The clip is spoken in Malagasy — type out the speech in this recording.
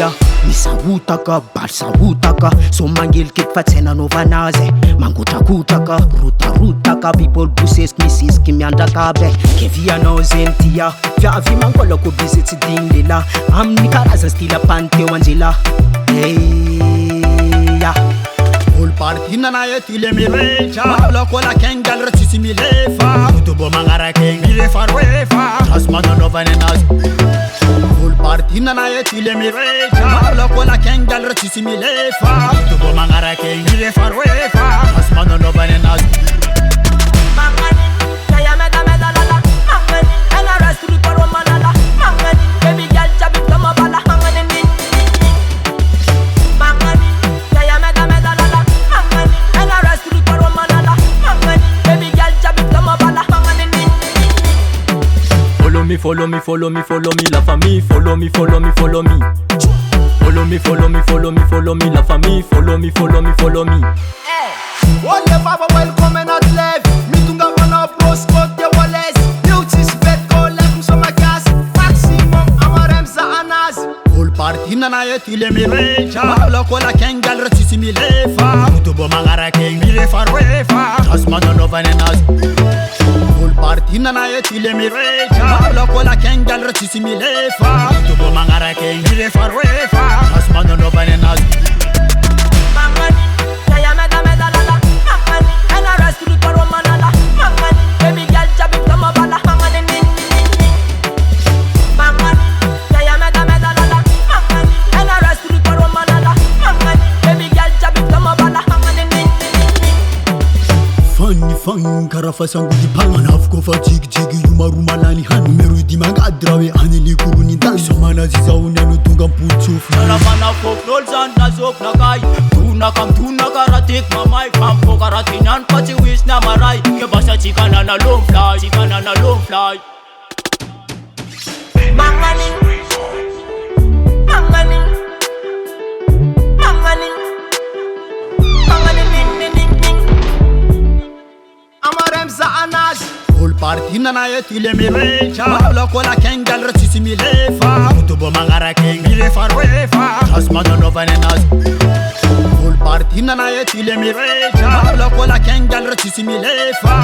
tia misahotaka balsahotaka so mangelikely fa tsy nanovan'azy mangotrakotraka rotarotaka people bosesiky misisiky miandrakabe kevianao zeny tia viavy mangolako bizy tsy digny lela amin'ny karazany style panteo anjela eya olo partina na ety le miretra malako la kengal ra tsisy milefa tobo magnarake milefa roefa azo mananaovany anazy olo partina na ety le miretra malako la kengal ra tsisy milefa tobo magnarake milefa roefa azo mananaovany anazy mangani kaya meda meda lala mangani NRS RECORDS and Directed mangani baby girl jabi kama bala mangani ni mangani kaya meda meda lala mangani NRS RECORDS and Directed mangani baby girl jabi kama bala mangani ni follow me follow me follow me follow me la famille follow me follow me follow me follow me follow me follow me follow me la famille follow me follow me follow me Olha baba welcome at live mitunga wana proskot de wales Nieuwtjes vet collect so my gas maximum amarem za anas ol partina na ety le mirecha malako la kengal ra tsisy milefa tobo magnarake milefa roefa azo mananaovany anazy ol partina na ety le mirecha malako la kengal ra tsisy milefa tobo magnarake milefa roefa azo mananaovany anazy mangani kaya meda meda lala mangani NRS RECORDS and Directed mangani baby girl jabi kama bala mangani ni mangani kaya meda meda lala mangani NRS RECORDS and Directed mangani baby girl jabi kama bala mangani ni Fun karafasangu di panganafko fa jig yumarumalani han numero di magadrawe aneli kuruni dal somana zizauni anu tunga putsuf na mana folklore zan na zop na kai tuna karatik mamai kampo karatinan pati wish na marai ke basa chikana na long fly mangani mangani mangani mangani ning ning ning ning amarem za anas ol partina na ety le mirecha malako la kengal ra tsisy milefa tobo magnarake milefa roefa azo mananaovany anazy ol partina na ety le mirecha malako la kengal ra tsisy milefa